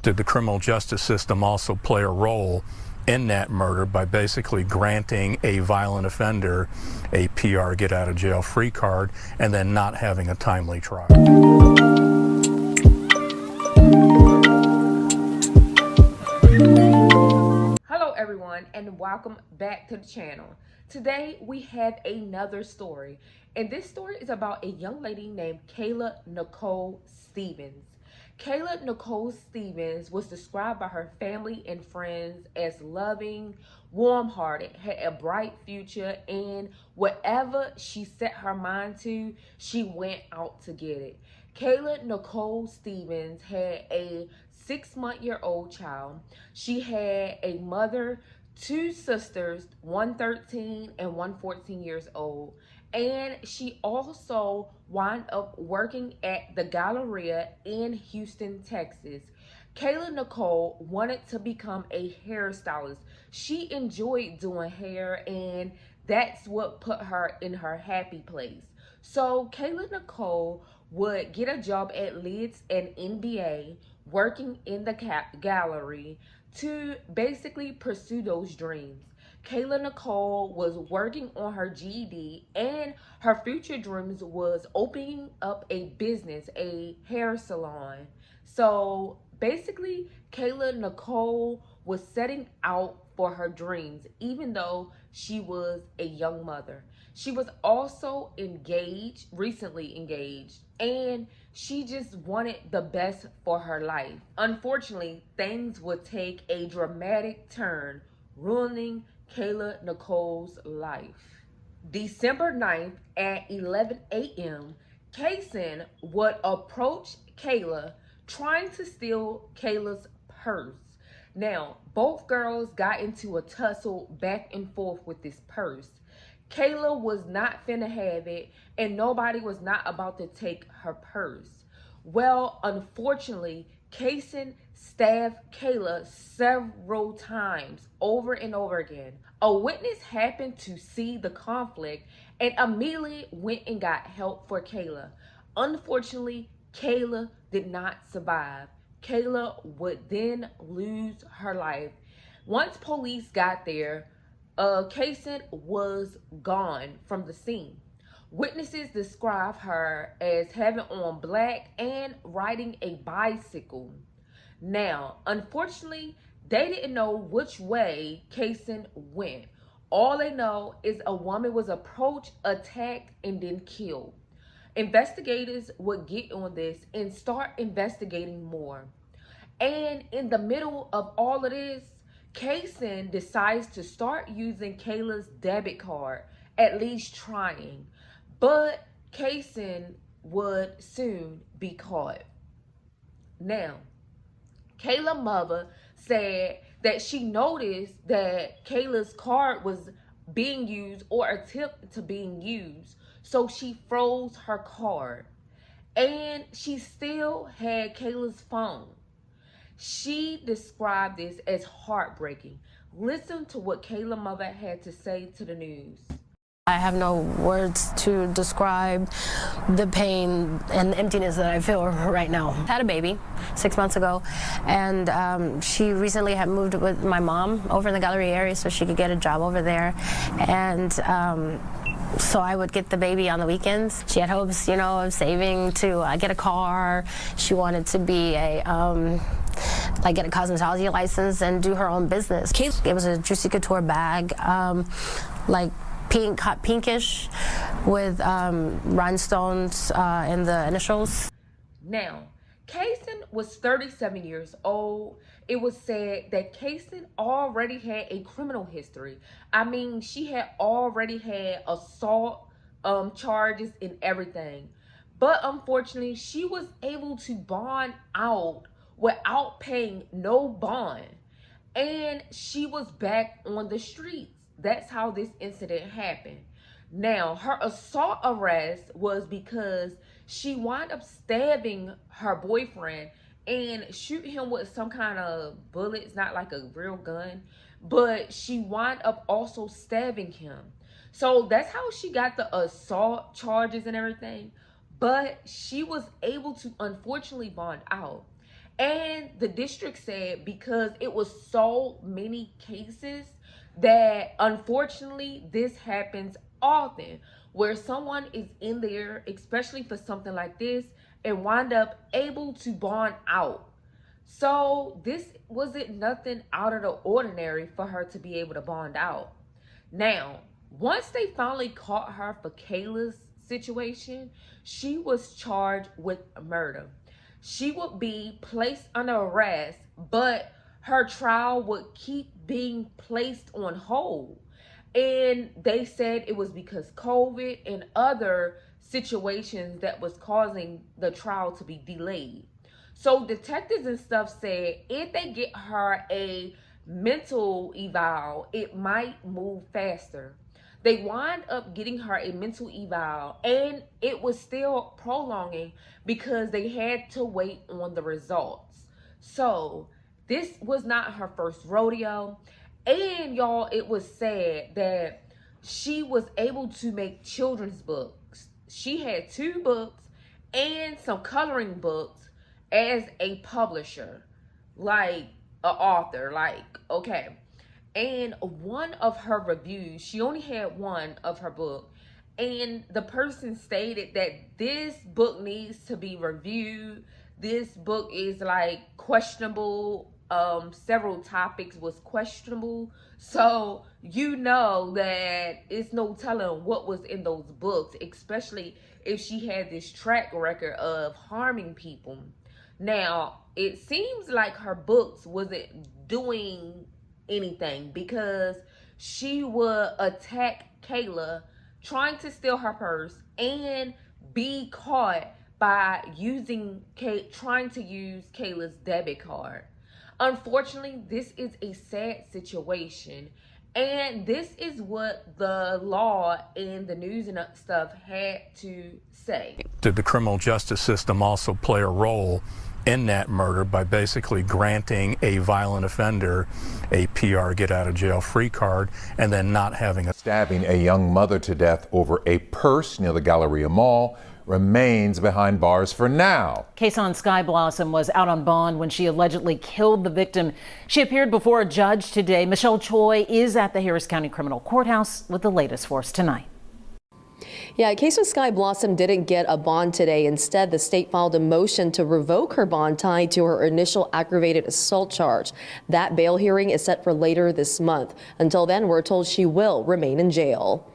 Did the criminal justice system also play a role in that murder by basically granting a violent offender a PR, get out of jail free card, and then not having a timely trial? Hello everyone, and welcome back to the channel. Today we have another story, and this story is about a young lady named Kayla Nicole Stevens. Kayla Nicole Stevens was described by her family and friends as loving, warm-hearted, had a bright future, and whatever she set her mind to, she went out to get it. Kayla Nicole Stevens had a 6-month-old child. She had a mother, 2 sisters, one 13 and one 14 years old. And she also wound up working at the Galleria in Houston, Texas. Kayla Nicole wanted to become a hairstylist. She enjoyed doing hair, and that's what put her in her happy place. So Kayla Nicole would get a job at Lids and NBA, working in the gallery to basically pursue those dreams. Kayla Nicole was working on her GED, and her future dreams was opening up a business, a hair salon. So basically, Kayla Nicole was setting out for her dreams, even though she was a young mother. She was also engaged, recently engaged, and she just wanted the best for her life. Unfortunately, things would take a dramatic turn, ruining Kayla Nicole's life. December 9th at 11 a.m., Kaysen would approach Kayla trying to steal Kayla's purse. Now, both girls got into a tussle back and forth with this purse. Kayla was not finna have it, and nobody was not about to take her purse. Well, unfortunately, Kaysen stabbed Kayla several times over and over again. A witness happened to see the conflict and immediately went and got help for Kayla. Unfortunately, Kayla did not survive. Kayla would then lose her life. Once police got there, Kaysen was gone from the scene. Witnesses describe her as having on black and riding a bicycle. Now, unfortunately, they didn't know which way Kaysen went. All they know is a woman was approached, attacked, and then killed. Investigators would get on this and start investigating more. And in the middle of all of this, Kaysen decides to start using Kayla's debit card, at least trying. But Kaysen would soon be caught. Now, Kayla's mother said that she noticed that Kayla's card was being used or attempted to being used. So she froze her card. And she still had Kayla's phone. She described this as heartbreaking. Listen to what Kayla's mother had to say to the news. I have no words to describe the pain and emptiness that I feel right now. I had a baby 6 months ago, and she recently had moved with my mom over in the Gallery area so she could get a job over there. And so I would get the baby on the weekends. She had hopes, you know, of saving to get a car. She wanted to be a like get a cosmetology license and do her own business. It was a Juicy Couture bag, like pink, hot pinkish, with rhinestones in the initials. Now, Kaysen was 37 years old. It was said that Kaysen already had a criminal history. I mean, she had already had assault charges and everything. But unfortunately, she was able to bond out without paying no bond. And she was back on the streets. That's how this incident happened. Now, her assault arrest was because she wound up stabbing her boyfriend and shoot him with some kind of bullets, not like a real gun, but she wound up also stabbing him. So that's how she got the assault charges and everything. But she was able to unfortunately bond out. And the district said because it was so many cases that unfortunately this happens often, where someone is in there, especially for something like this, and wind up able to bond out. So this wasn't nothing out of the ordinary for her to be able to bond out. Now, once they finally caught her for Kayla's situation, she was charged with murder. She would be placed under arrest, but her trial would keep being placed on hold. And they said it was because COVID and other situations that was causing the trial to be delayed. So detectives and stuff said if they get her a mental eval, it might move faster. They wind up getting her a mental eval, and it was still prolonging because they had to wait on the results. So this was not her first rodeo. And y'all, it was sad that she was able to make children's books. She had 2 books and some coloring books as a publisher, like an author, like, okay. And one of her reviews, she only had one of her book, and the person stated that this book needs to be reviewed. This book is like questionable. Several topics was questionable. So you know that it's no telling what was in those books, especially if she had this track record of harming people. Now, it seems like her books wasn't doing anything because she would attack Kayla, trying to steal her purse, and be caught by trying to use Kayla's debit card. Unfortunately, this is a sad situation, and this is what the law and the news and stuff had to say. Did the criminal justice system also play a role in that murder by basically granting a violent offender a PR get out of jail free card and then not having a stabbing a young mother to death over a purse near the Galleria Mall remains behind bars for now. Kayla Sky Blossom was out on bond when she allegedly killed the victim. She appeared before a judge today. Michelle Choi is at the Harris County Criminal Courthouse with the latest for us tonight. Yeah, Kayla Sky Blossom didn't get a bond today. Instead, the state filed a motion to revoke her bond tied to her initial aggravated assault charge. That bail hearing is set for later this month. Until then, we're told she will remain in jail.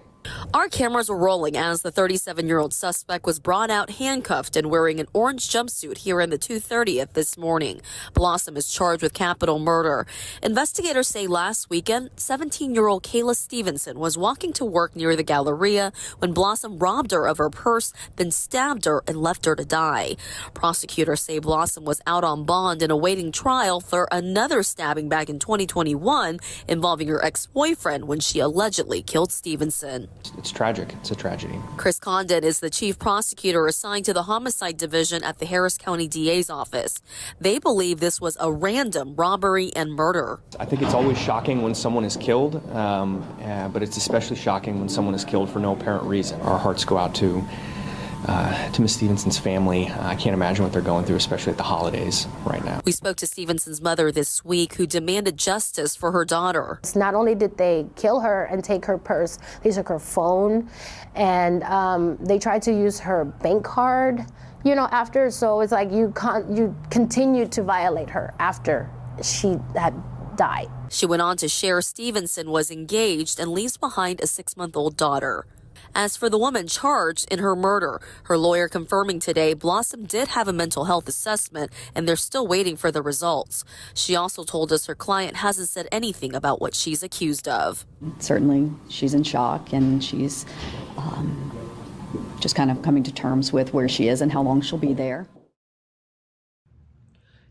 Our cameras were rolling as the 37-year-old suspect was brought out handcuffed and wearing an orange jumpsuit here in the 230th this morning. Blossom is charged with capital murder. Investigators say last weekend, 17-year-old Kayla Stevenson was walking to work near the Galleria when Blossom robbed her of her purse, then stabbed her and left her to die. Prosecutors say Blossom was out on bond and awaiting trial for another stabbing back in 2021 involving her ex-boyfriend when she allegedly killed Stevenson. It's tragic. It's a tragedy. Chris Condon is the chief prosecutor assigned to the homicide division at the Harris County DA's office. They believe this was a random robbery and murder. I think it's always shocking when someone is killed, but it's especially shocking when someone is killed for no apparent reason. Our hearts go out to Miss Stevenson's family. I can't imagine what they're going through, especially at the holidays right now. We spoke to Stevenson's mother this week, who demanded justice for her daughter. Not only did they kill her and take her purse, they took her phone, and they tried to use her bank card, after. So it's like you continued to violate her after she had died. She went on to share Stevenson was engaged and leaves behind a 6-month-old daughter. As for the woman charged in her murder, her lawyer confirming today Blossom did have a mental health assessment and they're still waiting for the results. She also told us her client hasn't said anything about what she's accused of. Certainly, she's in shock and she's just kind of coming to terms with where she is and how long she'll be there.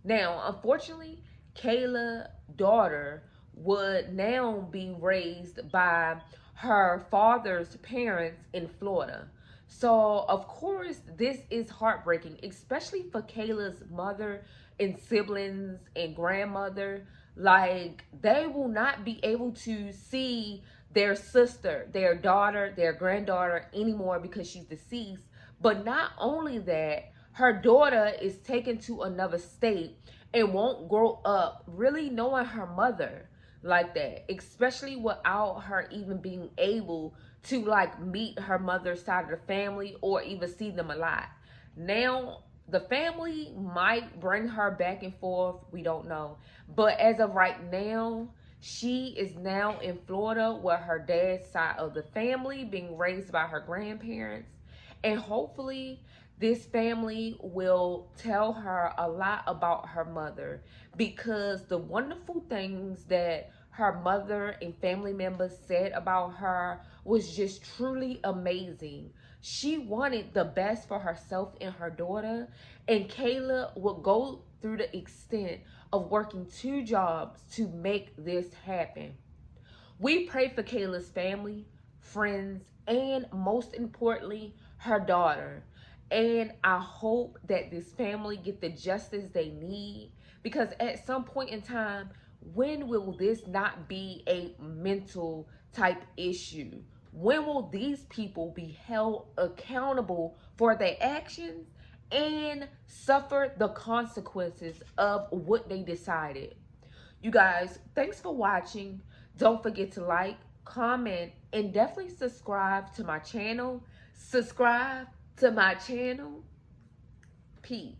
Now, unfortunately, Kayla's daughter would now be raised by her father's parents in Florida. So, of course, this is heartbreaking, especially for Kayla's mother and siblings and grandmother. Like, they will not be able to see their sister, their daughter, their granddaughter anymore because she's deceased. But not only that, her daughter is taken to another state and won't grow up really knowing her mother like that, especially without her even being able to like meet her mother's side of the family or even see them a lot. Now the family might bring her back and forth, we don't know, but as of right now, she is now in Florida with her dad's side of the family, being raised by her grandparents, and hopefully this family will tell her a lot about her mother, because the wonderful things that her mother and family members said about her was just truly amazing. She wanted the best for herself and her daughter, and Kayla would go through the extent of working 2 jobs to make this happen. We pray for Kayla's family, friends, and most importantly, her daughter. And I hope that this family get the justice they need, because at some point in time, when will this not be a mental type issue? When will these people be held accountable for their actions and suffer the consequences of what they decided? You guys, thanks for watching. Don't forget to like, comment, and definitely subscribe to my channel. Subscribe to my channel. Peace.